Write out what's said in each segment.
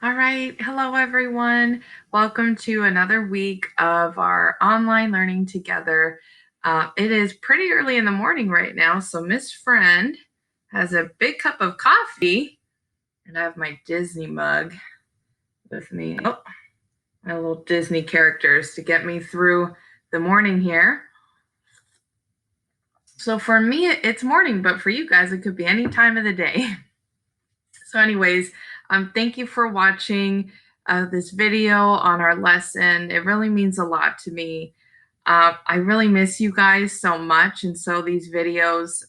All right. Hello, everyone. Welcome to another week of our online learning together. It is pretty early in the morning right now, so Miss Friend has a big cup of coffee, and I have my Disney mug with me. Oh, my little Disney characters to get me through the morning here. So for me, it's morning, but for you guys, it could be any time of the day. So anyways, thank you for watching this video on our lesson. It really means a lot to me. I really miss you guys so much. And so these videos,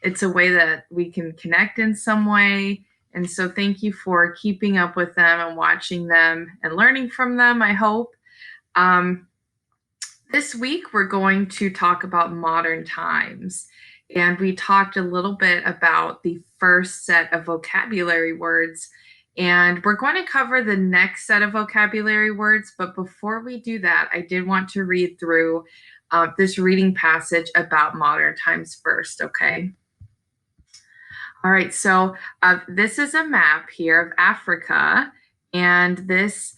it's a way that we can connect in some way. And so thank you for keeping up with them and watching them and learning from them, I hope. This week, we're going to talk about modern times. And we talked a little bit about the first set of vocabulary words. And we're going to cover the next set of vocabulary words. But before we do that, I did want to read through this reading passage about modern times first, okay? All right, so this is a map here of Africa. And this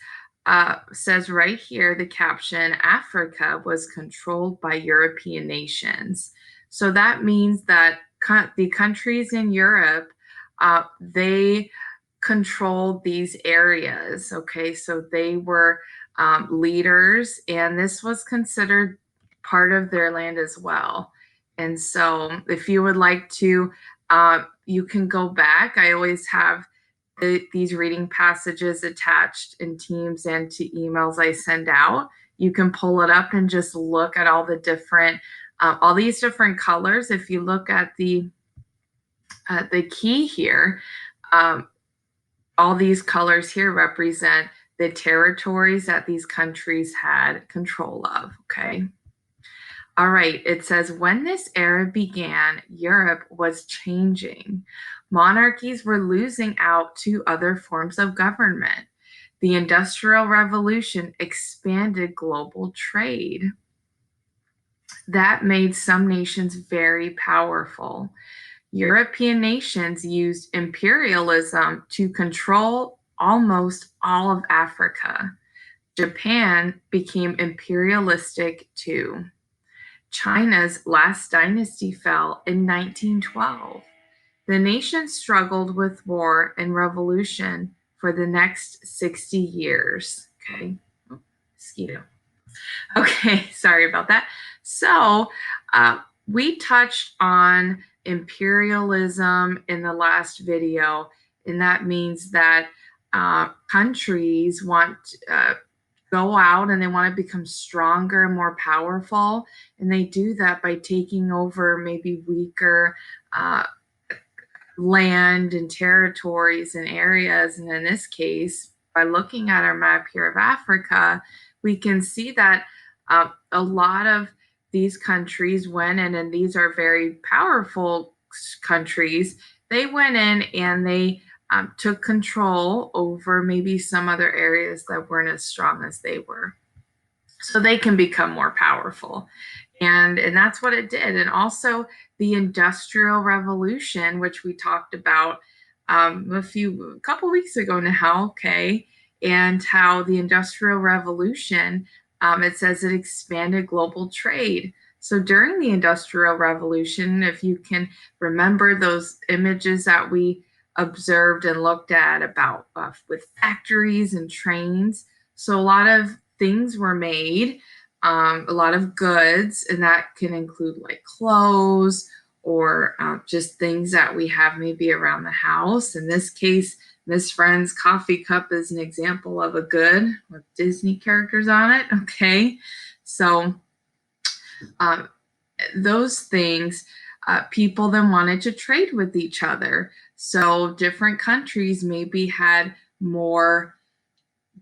says right here, the caption, Africa was controlled by European nations. So that means that the countries in Europe, they controlled these areas, okay? So they were leaders, and this was considered part of their land as well. And so if you would like to, you can go back. I always have these reading passages attached in Teams and to emails I send out. You can pull it up and just look at all the different, all these different colors. If you look at the key here, all these colors here represent the territories that these countries had control of, okay? All right, it says, when this era began, Europe was changing. Monarchies were losing out to other forms of government. The Industrial Revolution expanded global trade. That made some nations very powerful. European nations used imperialism to control almost all of Africa. Japan became imperialistic too. China's last dynasty fell in 1912. The nation struggled with war and revolution for the next 60 years. Okay. Oh, mosquito. Okay, sorry about that. So we touched on imperialism in the last video, and that means that countries want go out and they want to become stronger and more powerful, and they do that by taking over maybe weaker land and territories and areas. And in this case, by looking at our map here of Africa, we can see that a lot of these countries went in, and these are very powerful countries. They went in and they took control over maybe some other areas that weren't as strong as they were, so they can become more powerful. And that's what it did. And also the Industrial Revolution, which we talked about a couple weeks ago now, okay, and how the Industrial Revolution, it says it expanded global trade. So during the Industrial Revolution, if you can remember those images that we observed and looked at about with factories and trains, so a lot of things were made, a lot of goods, and that can include like clothes or just things that we have maybe around the house. In this case, Miss Friend's coffee cup is an example of a good with Disney characters on it, okay? So those things, people then wanted to trade with each other. So different countries maybe had more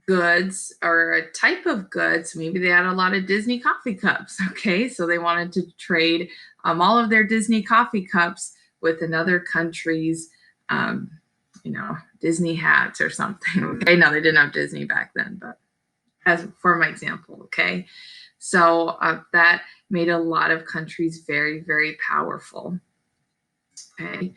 goods or a type of goods. Maybe they had a lot of Disney coffee cups, okay? So they wanted to trade all of their Disney coffee cups with another country's, Disney hats or something, okay? No, they didn't have Disney back then, but as for my example, okay? So that made a lot of countries very, very powerful, okay?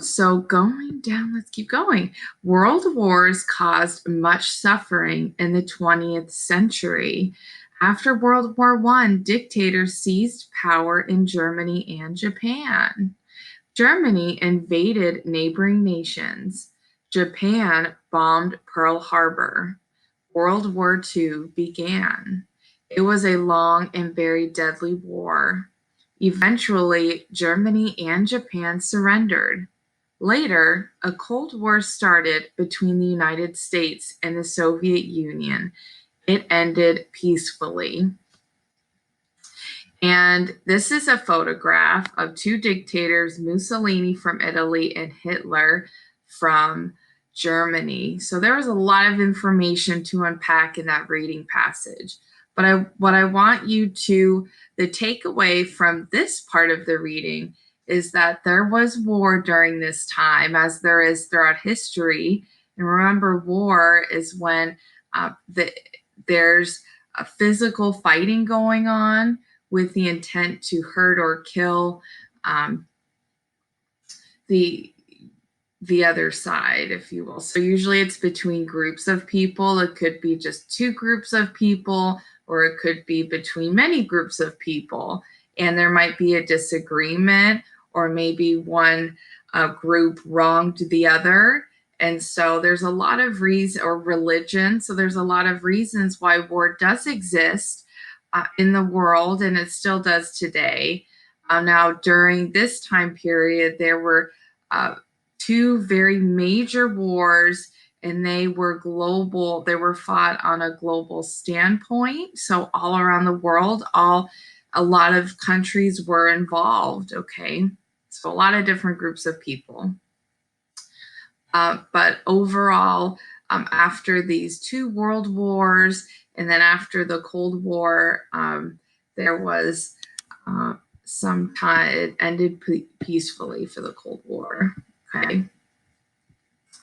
So going down, let's keep going. World wars caused much suffering in the 20th century. After World War I, dictators seized power in Germany and Japan. Germany invaded neighboring nations. Japan bombed Pearl Harbor. World War II began. It was a long and very deadly war. Eventually, Germany and Japan surrendered. Later, a Cold War started between the United States and the Soviet Union. It ended peacefully. And this is a photograph of two dictators, Mussolini from Italy and Hitler from Germany. So there was a lot of information to unpack in that reading passage. But what I want you to, the takeaway from this part of the reading is that there was war during this time, as there is throughout history. And remember, war is when there's a physical fighting going on with the intent to hurt or kill the other side, if you will. So usually it's between groups of people. It could be just two groups of people, or it could be between many groups of people. And there might be a disagreement, or maybe one group wronged the other. And so there's a lot of reasons, or religion. So there's a lot of reasons why war does exist in the world, and it still does today. Now, during this time period, there were two very major wars, and they were global. They were fought on a global standpoint. So all around the world, a lot of countries were involved, okay? So a lot of different groups of people. But overall, after these two world wars, and then after the Cold War, there was some time, it ended peacefully for the Cold War. Okay.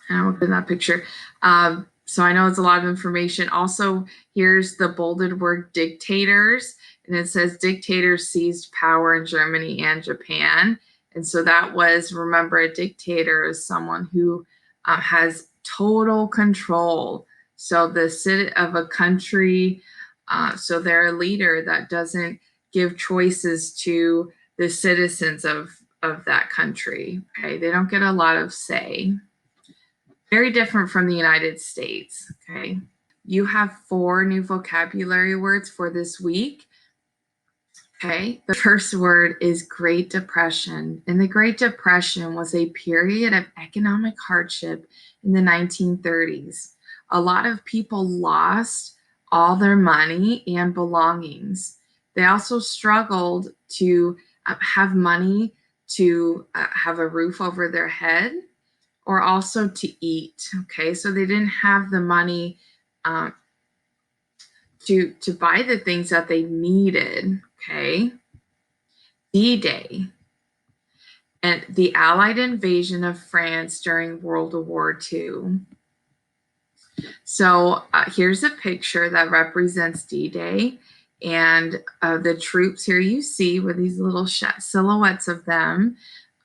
And I'll put in that picture. So I know it's a lot of information. Also, here's the bolded word dictators. And it says dictators seized power in Germany and Japan. And so that was, remember, a dictator is someone who has total control. So the city of a country, so they're a leader that doesn't give choices to the citizens of that country. Okay, they don't get a lot of say. Very different from the United States. Okay, you have 4 new vocabulary words for this week. Okay, the first word is Great Depression. And the Great Depression was a period of economic hardship in the 1930s. A lot of people lost all their money and belongings. They also struggled to have money to have a roof over their head, or also to eat. Okay, so they didn't have the money to buy the things that they needed. Okay, D-Day and the Allied invasion of France during World War II. So here's a picture that represents D-Day, and the troops here you see with these little silhouettes of them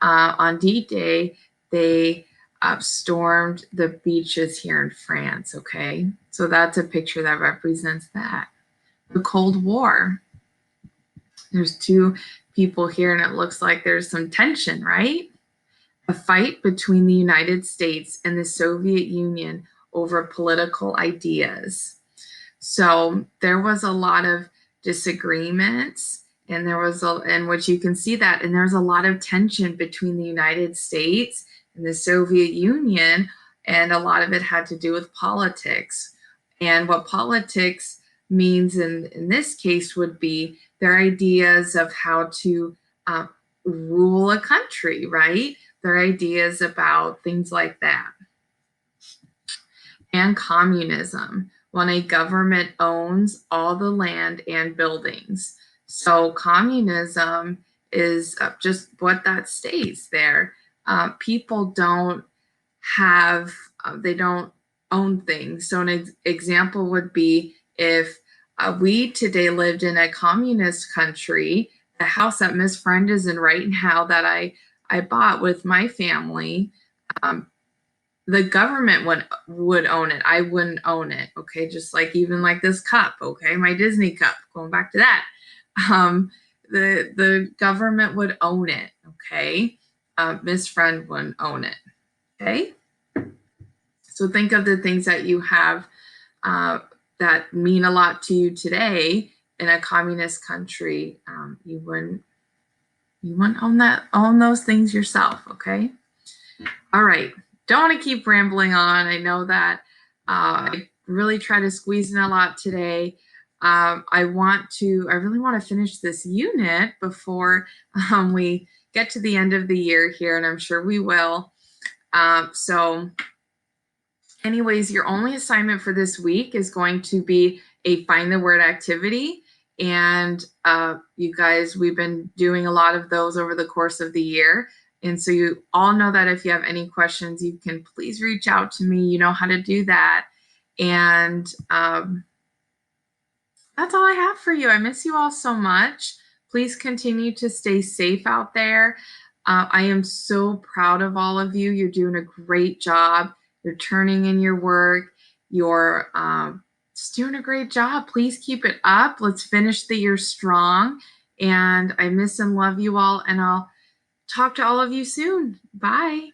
on D-Day. They stormed the beaches here in France. Okay, so that's a picture that represents that. The Cold War. There's 2 people here, and it looks like there's some tension, right? A fight between the United States and the Soviet Union over political ideas. So there was a lot of disagreements, and and which you can see that, and there's a lot of tension between the United States and the Soviet Union, and a lot of it had to do with politics. And what politics means in this case would be their ideas of how to rule a country, right? Their ideas about things like that. And communism, when a government owns all the land and buildings. So communism is just what that states there. People don't have, they don't own things. So an example would be if we today lived in a communist country, the house that Miss Friend is in right now that I I bought with my family, the government would own it. I wouldn't own it. Okay, just like even like this cup. Okay, my Disney cup. Going back to that, um, the government would own it. Okay, Miss Friend wouldn't own it. Okay, so think of the things that you have uh, that mean a lot to you today in a communist country. You wouldn't own those things yourself. Okay. All right. Don't want to keep rambling on. I know that I really try to squeeze in a lot today. I really want to finish this unit before we get to the end of the year here, and I'm sure we will. So anyways, your only assignment for this week is going to be a find the word activity. And you guys, we've been doing a lot of those over the course of the year. And so you all know that if you have any questions, you can please reach out to me. You know how to do that. And that's all I have for you. I miss you all so much. Please continue to stay safe out there. I am so proud of all of you. You're doing a great job. You're turning in your work. You're just doing a great job. Please keep it up. Let's finish the year strong. And I miss and love you all. And I'll talk to all of you soon. Bye.